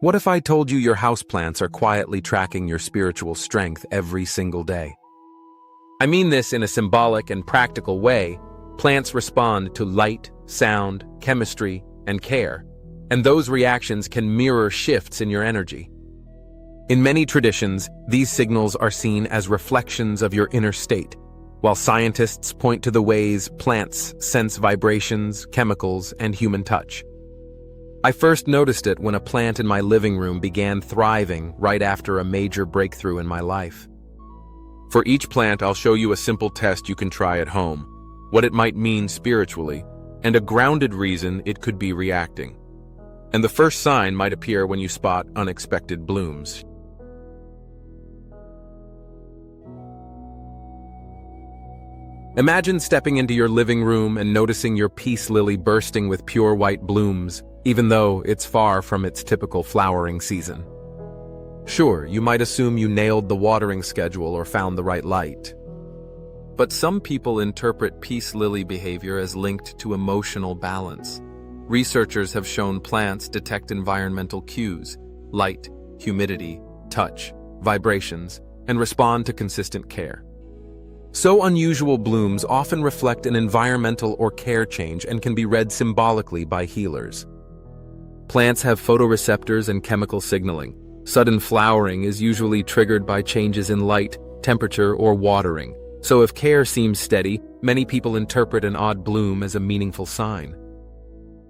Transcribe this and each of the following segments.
What if I told you your houseplants are quietly tracking your spiritual strength every single day? I mean this in a symbolic and practical way. Plants respond to light, sound, chemistry, and care, and those reactions can mirror shifts in your energy. In many traditions, these signals are seen as reflections of your inner state, while scientists point to the ways plants sense vibrations, chemicals, and human touch. I first noticed it when a plant in my living room began thriving right after a major breakthrough in my life. For each plant, I'll show you a simple test you can try at home, what it might mean spiritually, and a grounded reason it could be reacting. And the first sign might appear when you spot unexpected blooms. Imagine stepping into your living room and noticing your peace lily bursting with pure white blooms, even though it's far from its typical flowering season. Sure, you might assume you nailed the watering schedule or found the right light. But some people interpret peace lily behavior as linked to emotional balance. Researchers have shown plants detect environmental cues, light, humidity, touch, vibrations, and respond to consistent care. So unusual blooms often reflect an environmental or care change and can be read symbolically by healers. Plants have photoreceptors and chemical signaling. Sudden flowering is usually triggered by changes in light, temperature, or watering. So if care seems steady, many people interpret an odd bloom as a meaningful sign.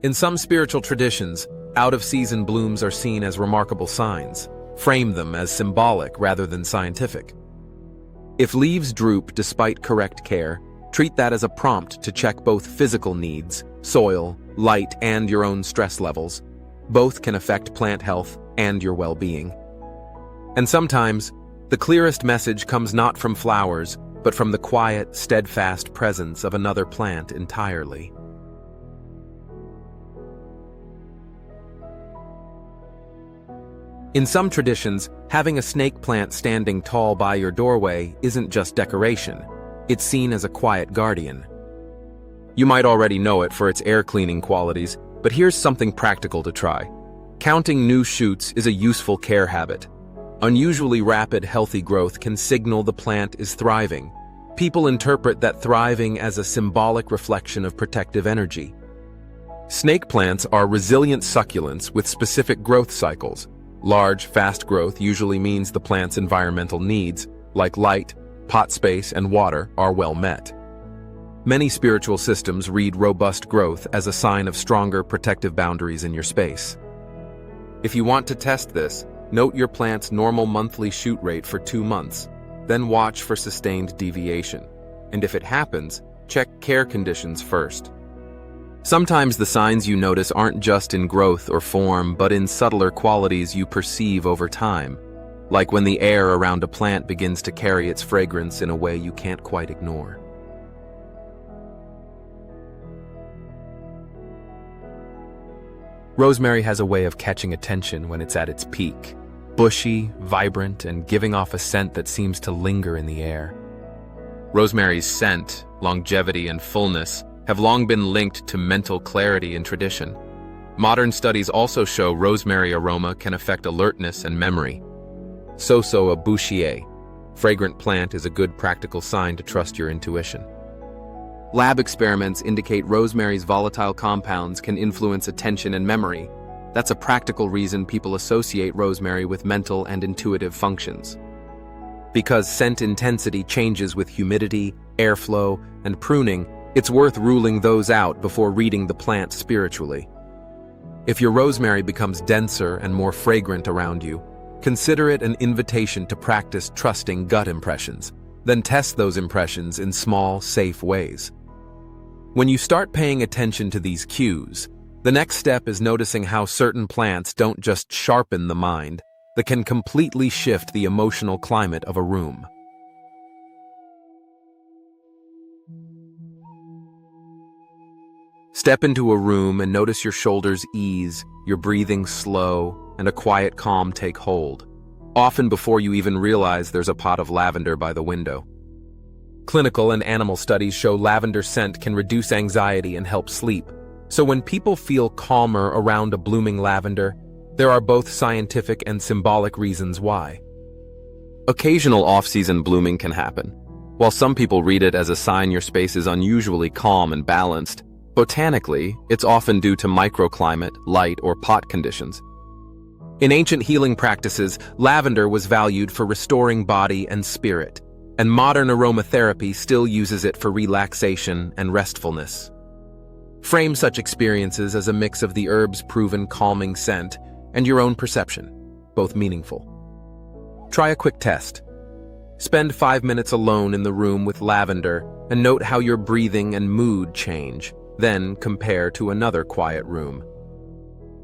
In some spiritual traditions, out-of-season blooms are seen as remarkable signs. Frame them as symbolic rather than scientific. If leaves droop despite correct care, treat that as a prompt to check both physical needs, soil, light, and your own stress levels. Both can affect plant health and your well-being. And sometimes, the clearest message comes not from flowers, but from the quiet, steadfast presence of another plant entirely. In some traditions, having a snake plant standing tall by your doorway isn't just decoration. It's seen as a quiet guardian. You might already know it for its air-cleaning qualities, but here's something practical to try. Counting new shoots is a useful care habit. Unusually rapid, healthy growth can signal the plant is thriving. People interpret that thriving as a symbolic reflection of protective energy. Snake plants are resilient succulents with specific growth cycles. Large, fast growth usually means the plant's environmental needs, like light, pot space, and water, are well met. Many spiritual systems read robust growth as a sign of stronger protective boundaries in your space. If you want to test this, note your plant's normal monthly shoot rate for 2 months, then watch for sustained deviation. And if it happens, check care conditions first. Sometimes the signs you notice aren't just in growth or form, but in subtler qualities you perceive over time, like when the air around a plant begins to carry its fragrance in a way you can't quite ignore. Rosemary has a way of catching attention when it's at its peak, bushy, vibrant, and giving off a scent that seems to linger in the air. Rosemary's scent, longevity, and fullness have long been linked to mental clarity in tradition. Modern studies also show rosemary aroma can affect alertness and memory. So a bouchier, fragrant plant, is a good practical sign to trust your intuition. Lab experiments indicate rosemary's volatile compounds can influence attention and memory. That's a practical reason people associate rosemary with mental and intuitive functions. Because scent intensity changes with humidity, airflow, and pruning, it's worth ruling those out before reading the plant spiritually. If your rosemary becomes denser and more fragrant around you, consider it an invitation to practice trusting gut impressions. Then test those impressions in small, safe ways. When you start paying attention to these cues, the next step is noticing how certain plants don't just sharpen the mind, they can completely shift the emotional climate of a room. Step into a room and notice your shoulders ease, your breathing slow, and a quiet calm take hold, often before you even realize there's a pot of lavender by the window. Clinical and animal studies show lavender scent can reduce anxiety and help sleep. So when people feel calmer around a blooming lavender, There are both scientific and symbolic reasons why. Occasional off-season blooming can happen. While some people read it as a sign your space is unusually calm and balanced, botanically, it's often due to microclimate, light, or pot conditions. In ancient healing practices, lavender was valued for restoring body and spirit, and modern aromatherapy still uses it for relaxation and restfulness. Frame such experiences as a mix of the herb's proven calming scent and your own perception, both meaningful. Try a quick test. Spend 5 minutes alone in the room with lavender and note how your breathing and mood change, then compare to another quiet room.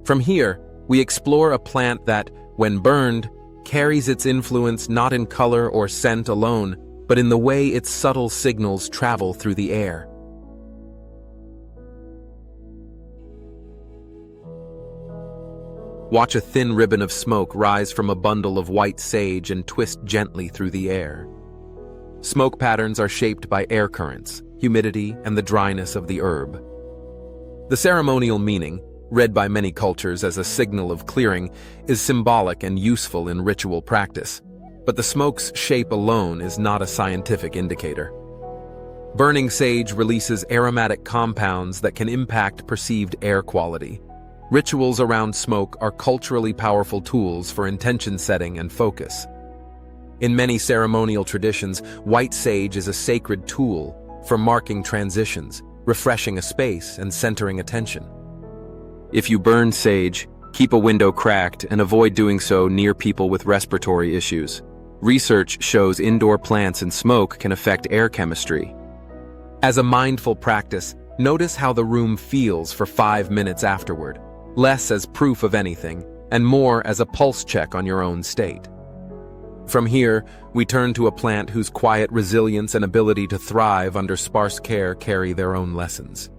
From here, we explore a plant that, when burned, carries its influence not in color or scent alone, but in the way its subtle signals travel through the air. Watch a thin ribbon of smoke rise from a bundle of white sage and twist gently through the air. Smoke patterns are shaped by air currents, humidity, and the dryness of the herb. The ceremonial meaning, read by many cultures as a signal of clearing, is symbolic and useful in ritual practice, but the smoke's shape alone is not a scientific indicator. Burning sage releases aromatic compounds that can impact perceived air quality. Rituals around smoke are culturally powerful tools for intention setting and focus. In many ceremonial traditions, white sage is a sacred tool for marking transitions, refreshing a space, and centering attention. If you burn sage, keep a window cracked and avoid doing so near people with respiratory issues. Research shows indoor plants and smoke can affect air chemistry. As a mindful practice, notice how the room feels for 5 minutes afterward, less as proof of anything, and more as a pulse check on your own state. From here, we turn to a plant whose quiet resilience and ability to thrive under sparse care carry their own lessons.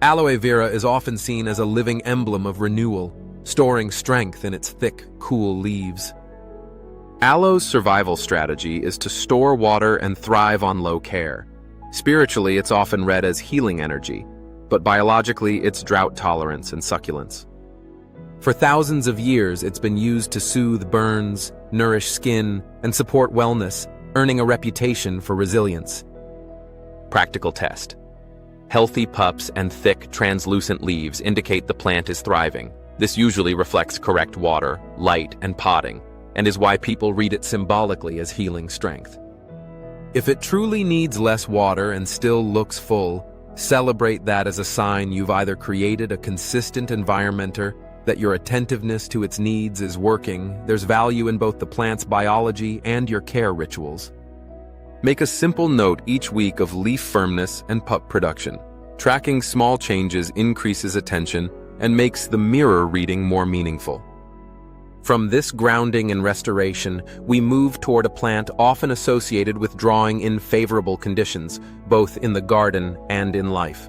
Aloe vera is often seen as a living emblem of renewal, storing strength in its thick, cool leaves. Aloe's survival strategy is to store water and thrive on low care. Spiritually, it's often read as healing energy, but biologically, it's drought tolerance and succulence. For thousands of years, it's been used to soothe burns, nourish skin, and support wellness, earning a reputation for resilience. Practical test. Healthy pups and thick, translucent leaves indicate the plant is thriving. This usually reflects correct water, light, and potting, and is why people read it symbolically as healing strength. If it truly needs less water and still looks full, celebrate that as a sign you've either created a consistent environment or that your attentiveness to its needs is working. There's value in both the plant's biology and your care rituals. Make a simple note each week of leaf firmness and pup production. Tracking small changes increases attention and makes the mirror reading more meaningful. From this grounding and restoration, we move toward a plant often associated with drawing in favorable conditions, both in the garden and in life.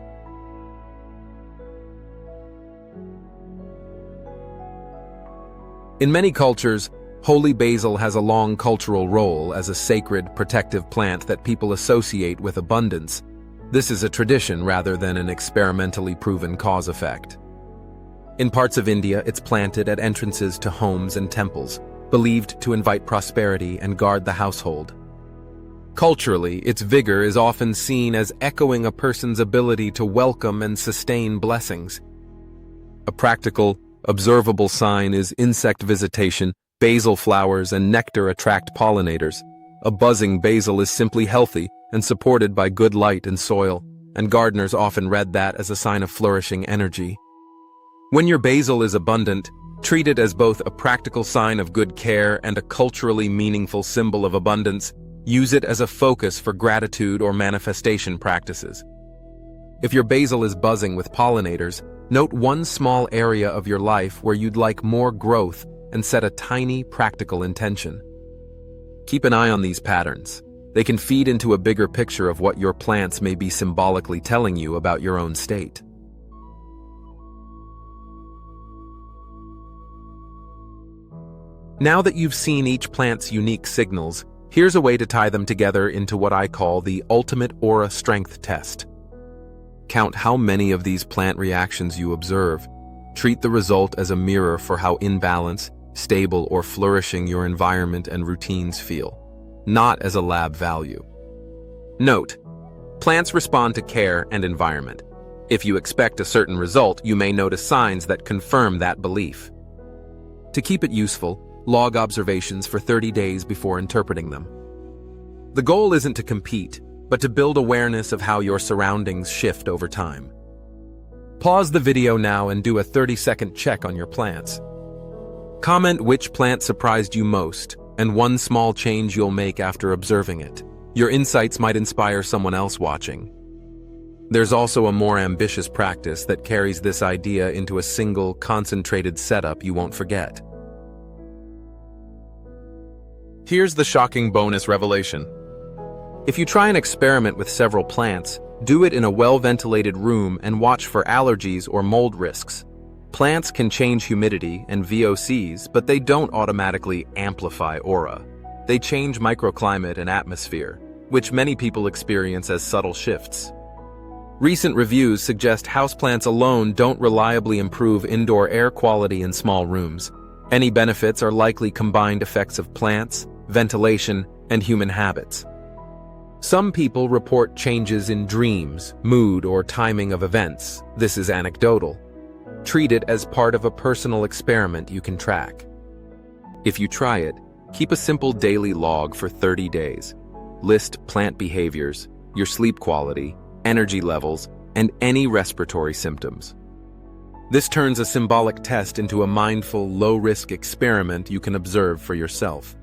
In many cultures, holy basil has a long cultural role as a sacred, protective plant that people associate with abundance. This is a tradition rather than an experimentally proven cause-effect. In parts of India, it's planted at entrances to homes and temples, believed to invite prosperity and guard the household. Culturally, its vigor is often seen as echoing a person's ability to welcome and sustain blessings. A practical, observable sign is insect visitation. Basil flowers and nectar attract pollinators. A buzzing basil is simply healthy and supported by good light and soil, and gardeners often read that as a sign of flourishing energy. When your basil is abundant, treat it as both a practical sign of good care and a culturally meaningful symbol of abundance. Use it as a focus for gratitude or manifestation practices. If your basil is buzzing with pollinators, note one small area of your life where you'd like more growth and set a tiny, practical intention. Keep an eye on these patterns. They can feed into a bigger picture of what your plants may be symbolically telling you about your own state. Now that you've seen each plant's unique signals, here's a way to tie them together into what I call the ultimate aura strength test. Count how many of these plant reactions you observe. Treat the result as a mirror for how in balance, stable, or flourishing your environment and routines feel, not as a lab value. Note: plants respond to care and environment. If you expect a certain result, you may notice signs that confirm that belief. To keep it useful, log observations for 30 days before interpreting them. The goal isn't to compete, but to build awareness of how your surroundings shift over time. Pause the video now and do a 30-second check on your plants. Comment which plant surprised you most, and one small change you'll make after observing it. Your insights might inspire someone else watching. There's also a more ambitious practice that carries this idea into a single, concentrated setup you won't forget. Here's the shocking bonus revelation. If you try an experiment with several plants, do it in a well-ventilated room and watch for allergies or mold risks. Plants can change humidity and VOCs, but they don't automatically amplify aura. They change microclimate and atmosphere, which many people experience as subtle shifts. Recent reviews suggest houseplants alone don't reliably improve indoor air quality in small rooms. Any benefits are likely combined effects of plants, ventilation, and human habits. Some people report changes in dreams, mood, or timing of events. This is anecdotal. Treat it as part of a personal experiment you can track. If you try it, keep a simple daily log for 30 days. List plant behaviors, your sleep quality, energy levels, and any respiratory symptoms. This turns a symbolic test into a mindful, low-risk experiment you can observe for yourself.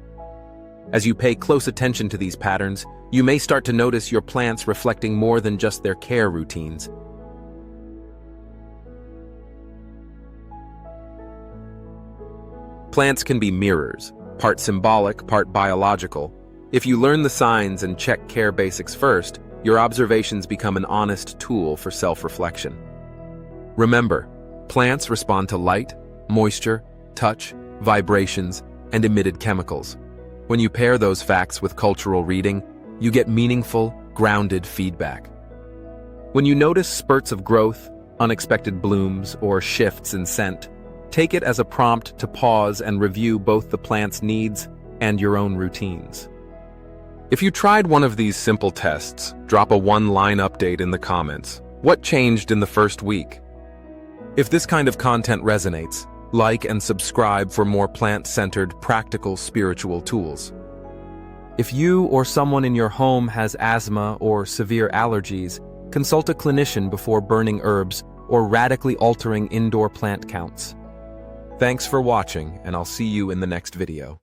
As you pay close attention to these patterns, you may start to notice your plants reflecting more than just their care routines. Plants can be mirrors, part symbolic, part biological. If you learn the signs and check care basics first, your observations become an honest tool for self-reflection. Remember, plants respond to light, moisture, touch, vibrations, and emitted chemicals. When you pair those facts with cultural reading, you get meaningful, grounded feedback. When you notice spurts of growth, unexpected blooms, or shifts in scent, take it as a prompt to pause and review both the plant's needs and your own routines. If you tried one of these simple tests, drop a one-line update in the comments. What changed in the first week? If this kind of content resonates, like and subscribe for more plant-centered, practical spiritual tools. If you or someone in your home has asthma or severe allergies, consult a clinician before burning herbs or radically altering indoor plant counts. Thanks for watching, and I'll see you in the next video.